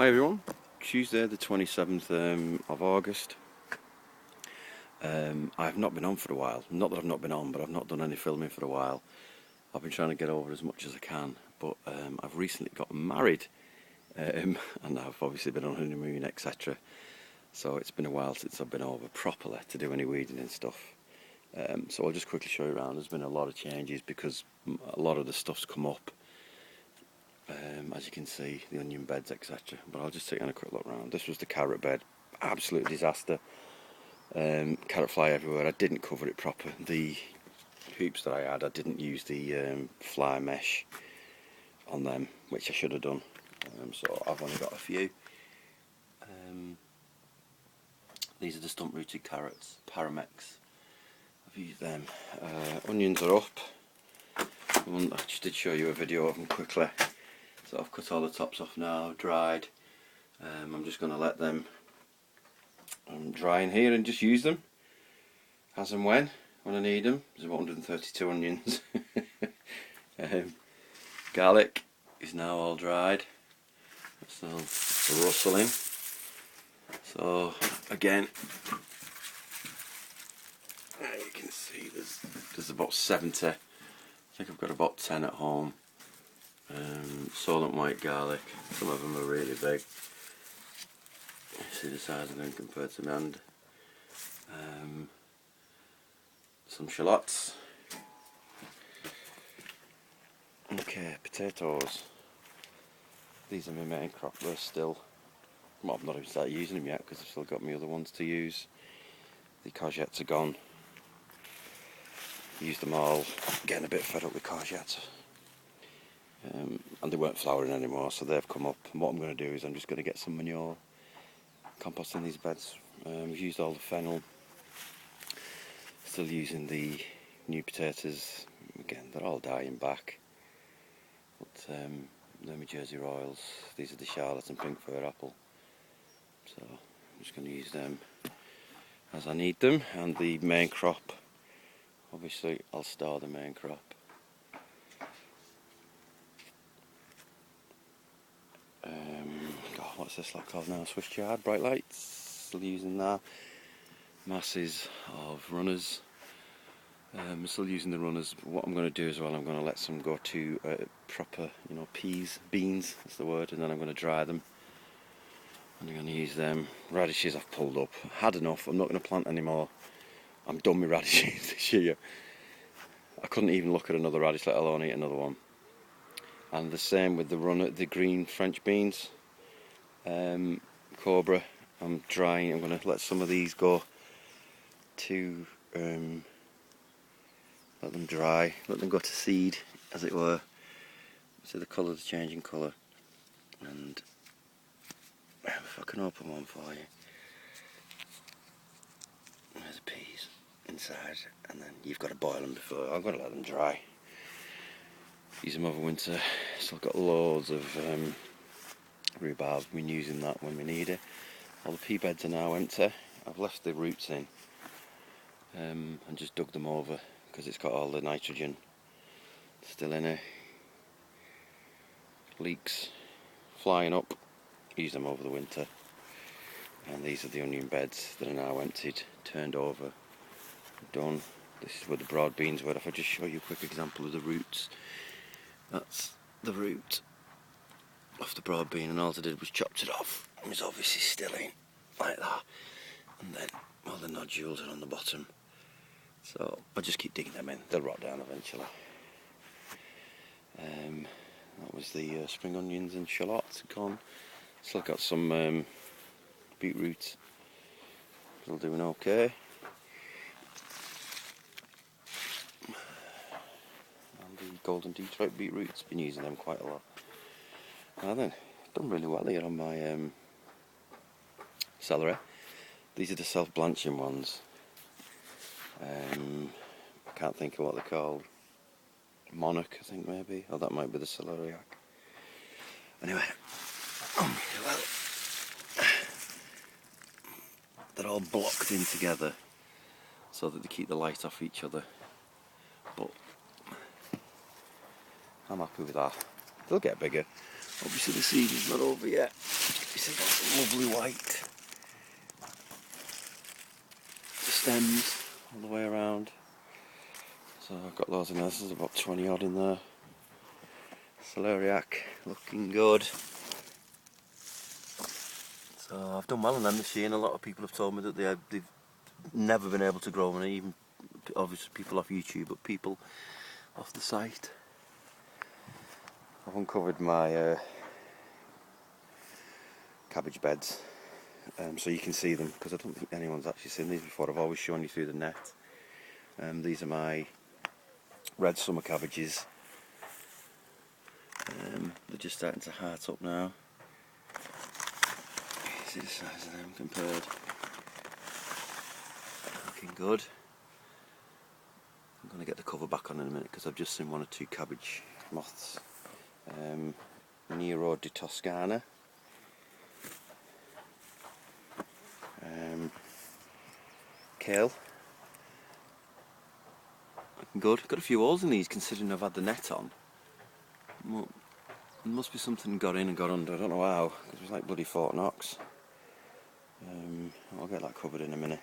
Hi everyone, Tuesday the 27th of August. I've not been on for a while. Not that I've not been on, but I've not done any filming for a while. I've been trying to get over as much as I can, but I've recently got married and I've obviously been on honeymoon, etc. So it's been a while since I've been over properly to do any weeding and stuff. So I'll just quickly show you around. There's been a lot of changes because a lot of the stuff's come up. As you can see, the onion beds, etc. But I'll just take you on a quick look around. This was the carrot bed, absolute disaster. Carrot fly everywhere. I didn't cover it proper. The hoops that I had, I didn't use the fly mesh on them, which I should have done. So I've only got a few. These are the stump rooted carrots, Paramex. I've used them. Onions are up. I just did show you a video of them quickly. So I've cut all the tops off now, dried. I'm just going to let them dry in here and just use them as and when I need them. There's about 132 onions. Garlic is now all dried. It's all rustling. So again, you can see there's about 70. I think I've got about 10 at home. Solent white garlic. Some of them are really big. You see the size of them compared to my hand. Some shallots. Okay, potatoes. These are my main crop. They're still, well, I've not even started using them yet because I've still got my other ones to use. The courgettes are gone. Used them all. Getting a bit fed up with courgettes. And they weren't flowering anymore, so they've come up. And what I'm going to do is I'm just going to get some manure, compost in these beds. We've used all the fennel. Still using the new potatoes. Again, they're all dying back. But they're my Jersey Royals. These are the Charlotte and Pink Fir Apple. So I'm just going to use them as I need them. And the main crop, obviously I'll store the main crop. God, what's this lot called now? Swiss chard, bright lights. Still using that. Masses of runners. Still using the runners. What I'm going to do as well, I'm going to let some go to proper, beans, that's the word, and then I'm going to dry them. And I'm going to use them. Radishes I've pulled up. Had enough. I'm not going to plant anymore. I'm done with radishes this year. I couldn't even look at another radish, let alone eat another one. And the same with the green French beans. Cobra. I'm drying. I'm going to let some of these go to let them dry, let them go to seed, as it were. See the colours changing colour. And if I can open one for you. There's the peas inside, and then you've got to boil them before. I've got to let them dry. Use them over winter. So I've got loads of rhubarb. I've been using that when we need it. All the pea beds are now empty. I've left the roots in and just dug them over because it's got all the nitrogen still in it. Leeks flying up. Use them over the winter. And these are the onion beds that are now emptied, turned over, done. This is where the broad beans were. If I just show you a quick example of the roots. That's the root off the broad bean, and all I did was chopped it off. It was obviously still in, like that. And then all the nodules are on the bottom. So I just keep digging them in. They'll rot down eventually. That was the spring onions and shallots gone. Still got some beetroot. Still doing okay. The golden Detroit beetroots, been using them quite a lot. Now then, done really well here on my celery. These are the self-blanching ones. I can't think of what they're called. Monarch, I think maybe, or that might be the celeriac. Anyway, well, they're all blocked in together so that they keep the light off each other. But I'm happy with that. They'll get bigger. Obviously the season's not over yet. This has got some lovely white stems all the way around. So I've got loads of those. There's about 20 odd in there. Celeriac looking good. So I've done well on them this year, and a lot of people have told me that they've never been able to grow, and even obviously people off YouTube, but people off the site. I've uncovered my cabbage beds, so you can see them, because I don't think anyone's actually seen these before. I've always shown you through the net. These are my red summer cabbages. They're just starting to heart up now. See the size of them compared. Looking good. I'm going to get the cover back on in a minute, because I've just seen one or two cabbage moths. Nero di Toscana. Kale. Looking good. Got a few holes in these, considering I've had the net on. Well, there must be something got in and got under. I don't know how, because it was like bloody Fort Knox. I'll get that covered in a minute.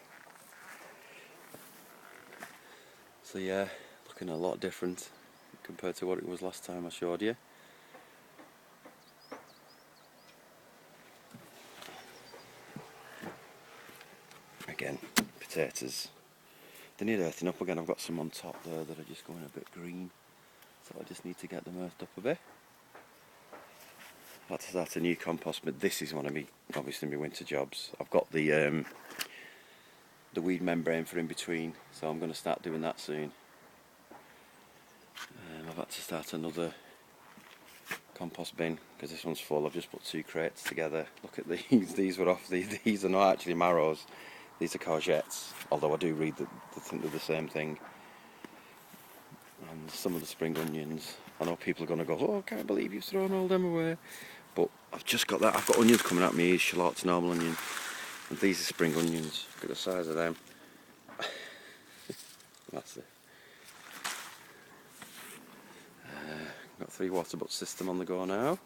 So yeah, looking a lot different compared to what it was last time I showed you. Again, potatoes. They need earthing up again. I've got some on top there that are just going a bit green, so I just need to get them earthed up a bit. I've had to start a new compost, but this is one of me, obviously my winter jobs. I've got the weed membrane for in between, so I'm going to start doing that soon. I've had to start another compost bin, because this one's full. I've just put 2 crates together. Look at these. These were off. These are not actually marrows. These are courgettes, although I do read that they think they're the same thing. And some of the spring onions. I know people are going to go, oh, I can't believe you've thrown all them away. But I've just got that. I've got onions coming out my ears, shallots, normal onion. And these are spring onions. Look at the size of them. That's it. Got 3 water butt system on the go now.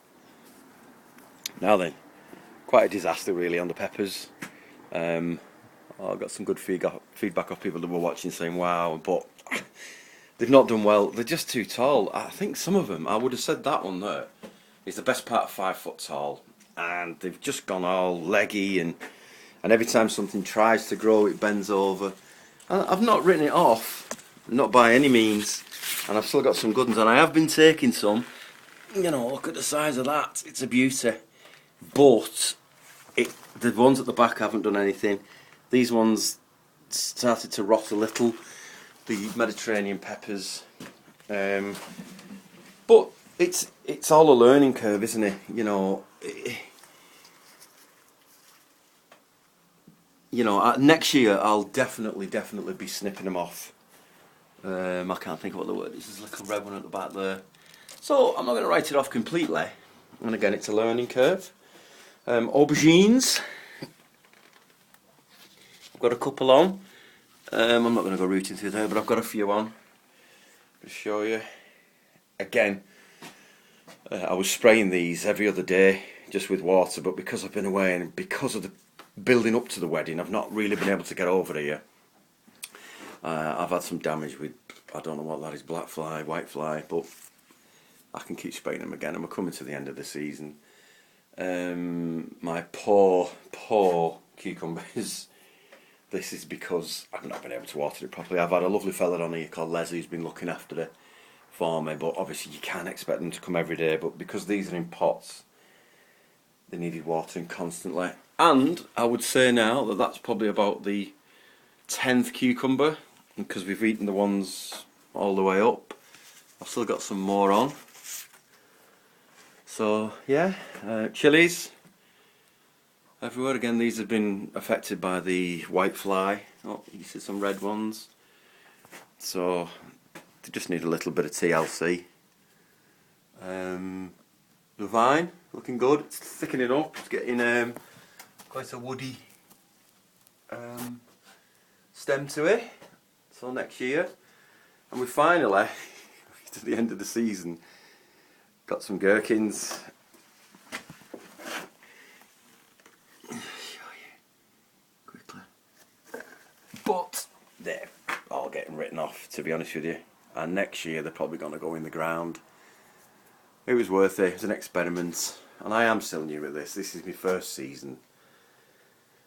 Now then, quite a disaster really on the peppers. I got some good feedback off people that were watching saying wow, but they've not done well. They're just too tall. I think some of them, I would have said that one there is the best part of 5 foot tall, and they've just gone all leggy, and every time something tries to grow it bends over. I've not written it off, not by any means, and I've still got some good ones, and I have been taking some. You know, look at the size of that, it's a beauty. But the ones at the back haven't done anything. These ones started to rot a little, the Mediterranean peppers. But it's all a learning curve, isn't it? You know, next year I'll definitely be snipping them off. I can't think of what the word is. There's a little red one at the back there. So I'm not going to write it off completely. And again, it's a learning curve. Aubergines. I've got a couple on. I'm not going to go rooting through there, but I've got a few on. I'll show you. Again, I was spraying these every other day just with water, but because I've been away and because of the building up to the wedding, I've not really been able to get over here. I've had some damage with, I don't know what that is, black fly, white fly, but I can keep spraying them again, and we're coming to the end of the season. My poor cucumbers. This is because I've not been able to water it properly. I've had a lovely fella on here called Les who's been looking after it for me, but obviously you can't expect them to come every day, but because these are in pots, they needed watering constantly. And I would say now that that's probably about the 10th cucumber, because we've eaten the ones all the way up. I've still got some more on. So yeah, chilies everywhere. Again, these have been affected by the white fly. Oh, you see some red ones. So they just need a little bit of TLC. The vine looking good. It's thickening up. It's getting quite a woody stem to it. So next year, and we finally, to the end of the season, got some gherkins. but they're all getting written off, to be honest with you. And next year they're probably going to go in the ground. It was worth it. It was an experiment, and I am still new at this. This is my first season.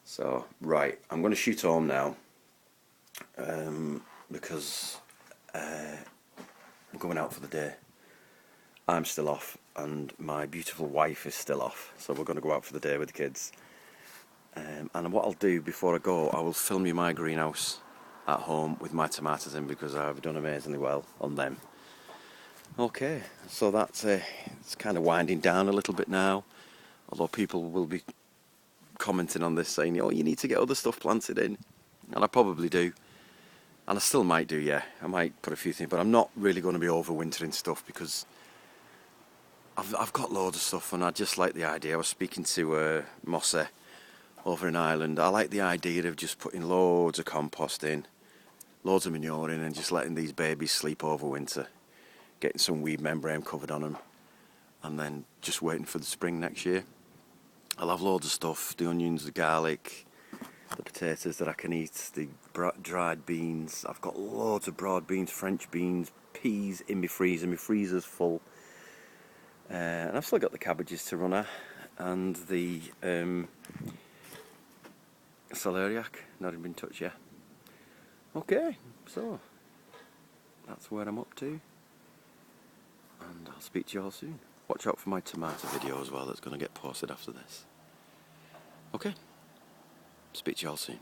So, right, I'm going to shoot home now, because I'm going out for the day. I'm still off, and my beautiful wife is still off, so we're going to go out for the day with the kids. And what I'll do before I go, I will film you my greenhouse at home with my tomatoes in, because I've done amazingly well on them. Okay, so that's it's kind of winding down a little bit now, although people will be commenting on this saying, oh, you need to get other stuff planted in, and I probably do, and I still might do, yeah, I might put a few things, but I'm not really going to be overwintering stuff, because I've got loads of stuff, and I just like the idea. I was speaking to Mosse over in Ireland. I like the idea of just putting loads of compost in, loads of manure in, and just letting these babies sleep over winter, getting some weed membrane covered on them, and then just waiting for the spring next year. I'll have loads of stuff, the onions, the garlic, the potatoes that I can eat, the dried beans. I've got loads of broad beans, French beans, peas in my freezer. My freezer's full. And I've still got the cabbages to run at, and the celeriac, not even been touched yet. Okay, so that's where I'm up to, and I'll speak to you all soon. Watch out for my tomato video as well, that's going to get posted after this. Okay, speak to you all soon.